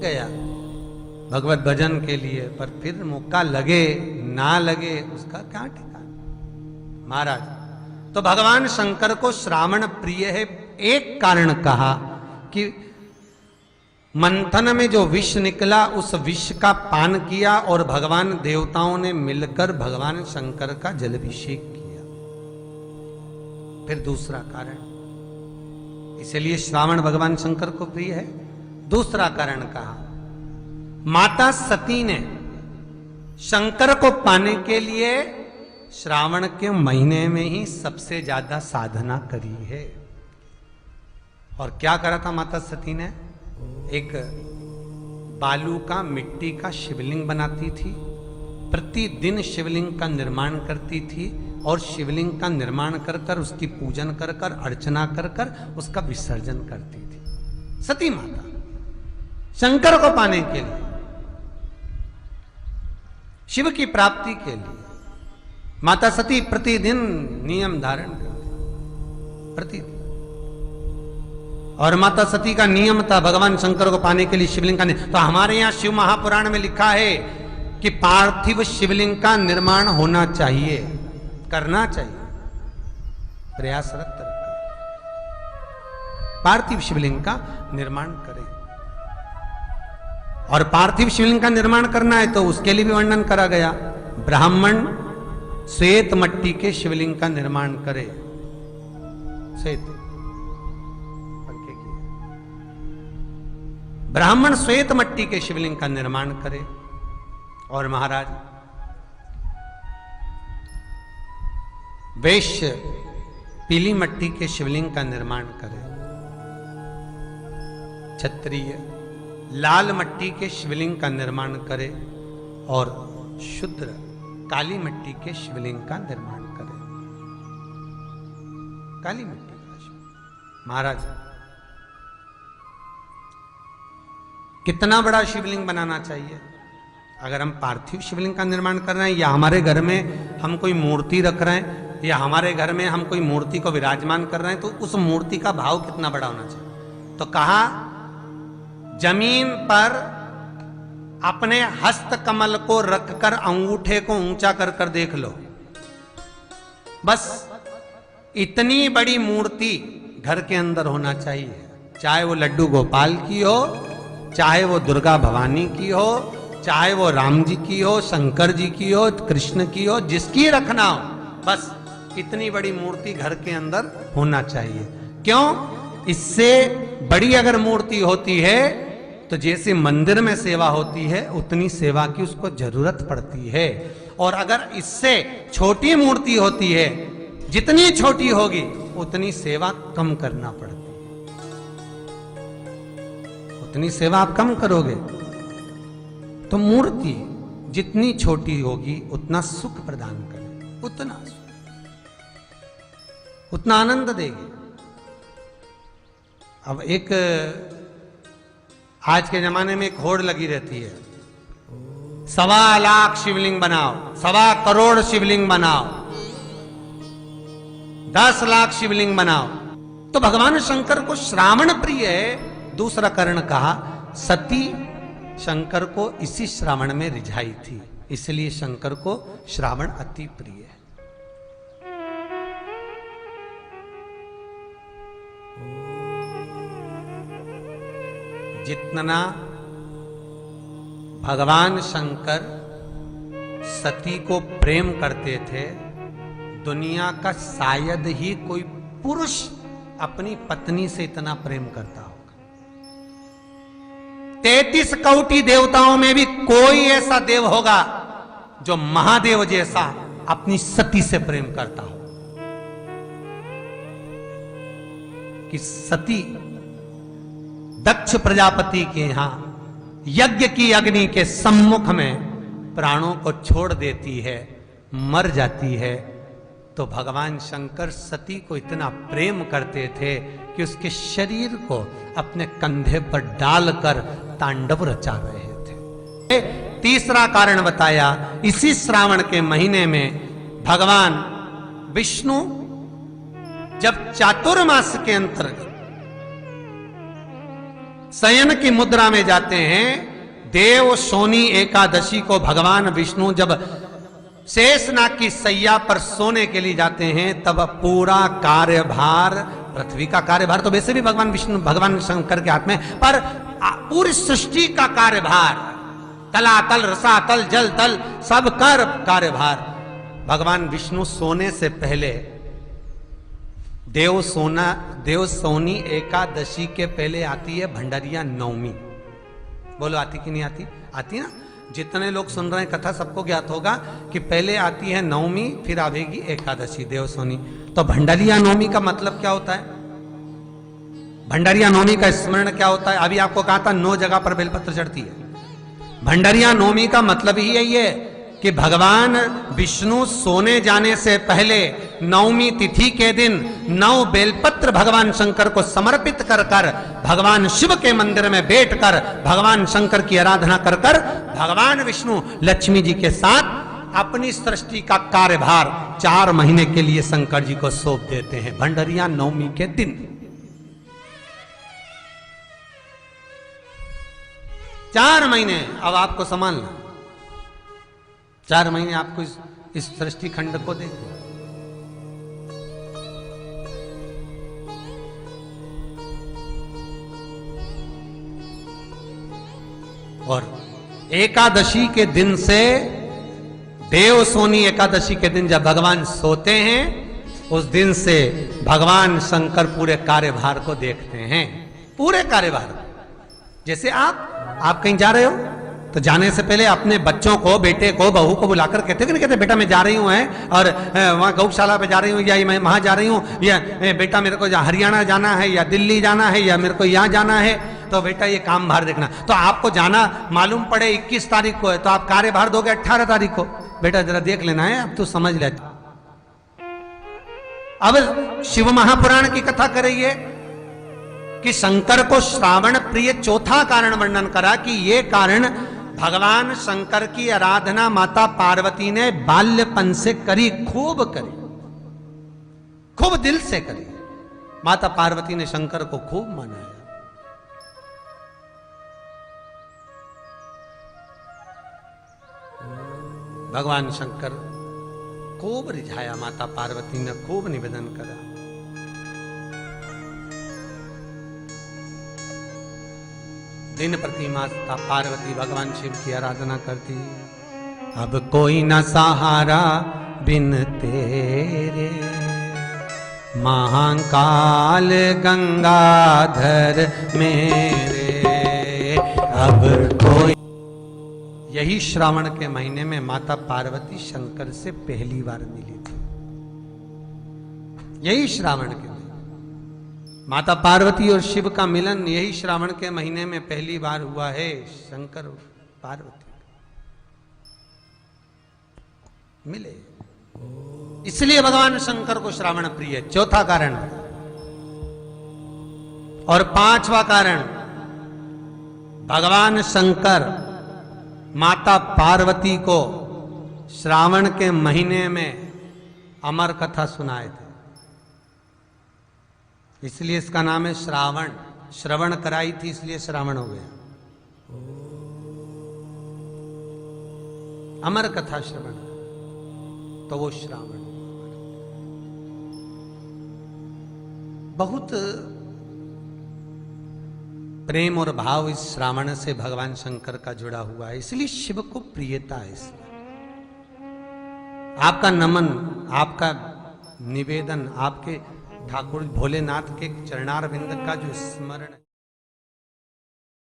गया भगवत भजन के लिए, पर फिर मौका लगे ना लगे उसका क्या ठिकाना। महाराज तो भगवान शंकर को श्रावण प्रिय है, एक कारण कहा कि मंथन में जो विष निकला उस विष का पान किया और भगवान देवताओं ने मिलकर भगवान शंकर का जलाभिषेक किया। फिर दूसरा कारण, इसलिए श्रावण भगवान शंकर को प्रिय है। दूसरा कारण कहा, माता सती ने शंकर को पाने के लिए श्रावण के महीने में ही सबसे ज्यादा साधना करी है। और क्या करा था माता सती ने? एक बालू का, मिट्टी का शिवलिंग बनाती थी, प्रतिदिन शिवलिंग का निर्माण करती थी और शिवलिंग का निर्माण कर कर उसकी पूजन कर कर अर्चना कर कर उसका विसर्जन करती थी। सती माता शंकर को पाने के लिए, शिव की प्राप्ति के लिए माता सती प्रतिदिन नियम धारण करती, प्रतिदिन। और माता सती का नियम था भगवान शंकर को पाने के लिए शिवलिंग का तो हमारे यहां शिव महापुराण में लिखा है कि पार्थिव शिवलिंग का निर्माण होना चाहिए, करना चाहिए, प्रयासरत पार्थिव शिवलिंग का निर्माण करें। और पार्थिव शिवलिंग का निर्माण करना है तो उसके लिए भी वर्णन करा गया। ब्राह्मण श्वेत मट्टी के शिवलिंग का निर्माण करे, श्वेत ब्राह्मण श्वेत मट्टी के शिवलिंग का निर्माण करे। और महाराज वैश्य पीली मट्टी के शिवलिंग का निर्माण करे, क्षत्रिय लाल मट्टी के शिवलिंग का निर्माण करे और शूद्र काली मिट्टी के शिवलिंग का निर्माण करे। काली मिट्टी का शिवलिंग। महाराज कितना बड़ा शिवलिंग बनाना चाहिए? अगर हम पार्थिव शिवलिंग का निर्माण कर रहे हैं या हमारे घर में हम कोई मूर्ति रख रहे हैं या हमारे घर में हम कोई मूर्ति को विराजमान कर रहे हैं तो उस मूर्ति का भाव कितना बड़ा होना चाहिए? तो कहा जमीन पर अपने हस्त कमल को रखकर अंगूठे को ऊंचा कर कर देख लो, बस इतनी बड़ी मूर्ति घर के अंदर होना चाहिए। चाहे वो लड्डू गोपाल की हो, चाहे वो दुर्गा भवानी की हो, चाहे वो राम जी की हो, शंकर जी की हो, कृष्ण की हो, जिसकी रखना हो, बस इतनी बड़ी मूर्ति घर के अंदर होना चाहिए। क्यों? इससे बड़ी अगर मूर्ति होती है तो जैसे मंदिर में सेवा होती है उतनी सेवा की उसको जरूरत पड़ती है। और अगर इससे छोटी मूर्ति होती है, जितनी छोटी होगी उतनी सेवा कम करना पड़ती है, उतनी सेवा आप कम करोगे। तो मूर्ति जितनी छोटी होगी उतना सुख प्रदान करेगी, उतना सुख, उतना आनंद देगी। अब एक आज के जमाने में एक होड़ लगी रहती है, 1.25 लाख शिवलिंग बनाओ, 1.25 करोड़ शिवलिंग बनाओ, 10 लाख शिवलिंग बनाओ। तो भगवान शंकर को श्रावण प्रिय है। दूसरा कारण कहा, सती शंकर को इसी श्रावण में रिझाई थी, इसलिए शंकर को श्रावण अति प्रिय है। जितना भगवान शंकर सती को प्रेम करते थे, दुनिया का शायद ही कोई पुरुष अपनी पत्नी से इतना प्रेम करता होगा। 33 कोटि देवताओं में भी कोई ऐसा देव होगा जो महादेव जैसा अपनी सती से प्रेम करता हो। कि सती दक्ष प्रजापति के यहां यज्ञ की अग्नि के सम्मुख में प्राणों को छोड़ देती है, मर जाती है। तो भगवान शंकर सती को इतना प्रेम करते थे कि उसके शरीर को अपने कंधे पर डालकर तांडव रचा रहे थे। तीसरा कारण बताया, इसी श्रावण के महीने में भगवान विष्णु जब चातुर्मास के अंतर्गत शयन की मुद्रा में जाते हैं, देव सोनी एकादशी को भगवान विष्णु जब शेषनाग की सैया पर सोने के लिए जाते हैं, तब पूरा कार्यभार, पृथ्वी का कार्यभार तो वैसे भी भगवान शंकर के हाथ में, पर पूरी सृष्टि का कार्यभार, तलातल, रसातल, जल तल, सब कर कार्यभार भगवान विष्णु सोने से पहले देव सोनी एकादशी के पहले आती है भंडारिया नवमी। बोलो आती कि नहीं आती? आती ना? जितने लोग सुन रहे हैं कथा सबको ज्ञात होगा कि पहले आती है नवमी, फिर आवेगी एकादशी, देव सोनी। तो भंडारिया नवमी का मतलब क्या होता है? भंडारिया नवमी का स्मरण क्या होता है? अभी आपको कहा था 9 जगह पर बेलपत्र चढ़ती है। भंडारिया नवमी का मतलब ही यही है कि भगवान विष्णु सोने जाने से पहले नवमी तिथि के दिन 9 बेलपत्र भगवान शंकर को समर्पित कर कर भगवान शिव के मंदिर में बैठकर भगवान शंकर की आराधना कर कर भगवान विष्णु लक्ष्मी जी के साथ अपनी सृष्टि का कार्यभार 4 महीने के लिए शंकर जी को सौंप देते हैं भंडारिया नवमी के दिन। 4 महीने अब आपको संभालना, 4 महीने आपको इस सृष्टि खंड को देखो। और एकादशी के दिन से, देव सोनी एकादशी के दिन जब भगवान सोते हैं, उस दिन से भगवान शंकर पूरे कार्यभार को देखते हैं, पूरे कार्यभार। जैसे आप कहीं जा रहे हो तो जाने से पहले अपने बच्चों को, बेटे को, बहू को बुलाकर कहते हो कि नहीं कहते, बेटा मैं जा रही हूँ है और वहाँ गौशाला पे जा रही हूँ, या मैं वहाँ जा रही हूँ, या बेटा मेरे को हरियाणा जाना है, या दिल्ली जाना है, या मेरे को यहाँ जाना है, तो बेटा ये काम भार देखना। तो आपको जाना मालूम पड़े 21 तारीख को है, तो आप कार्यभार दोगे 18 तारीख को, बेटा जरा देख लेना है, अब तू समझ ले। अब शिव महापुराण की कथा करिए कि शंकर को श्रावण प्रिय चौथा कारण वर्णन करा कि ये कारण भगवान शंकर की आराधना माता पार्वती ने बाल्यपन से करी, खूब करी, खूब दिल से करी। माता पार्वती ने शंकर को खूब मनाया। भगवान शंकर खूब रिझाया, माता पार्वती ने खूब निवेदन करा। दिन प्रति माता पार्वती भगवान शिव की आराधना करती। अब कोई न सहारा बिन तेरे, महाकाल गंगाधर मेरे। अब कोई, यही श्रावण के महीने में माता पार्वती शंकर से पहली बार मिली थी। यही श्रावण के माता पार्वती और शिव का मिलन यही श्रावण के महीने में पहली बार हुआ है। शंकर और पार्वती मिले, इसलिए भगवान शंकर को श्रावण प्रिय, चौथा कारण। और 5वां कारण, भगवान शंकर माता पार्वती को श्रावण के महीने में अमर कथा सुनाए थे, इसलिए इसका नाम है श्रावण। श्रवण कराई थी इसलिए श्रावण हो गया। अमर कथा श्रवण, तो वो श्रावण। बहुत प्रेम और भाव इस श्रावण से भगवान शंकर का जुड़ा हुआ है, इसलिए शिव को प्रियता है इसमें। आपका नमन, आपका निवेदन, आपके ठाकुर भोलेनाथ के चरणारविंद का जो स्मरण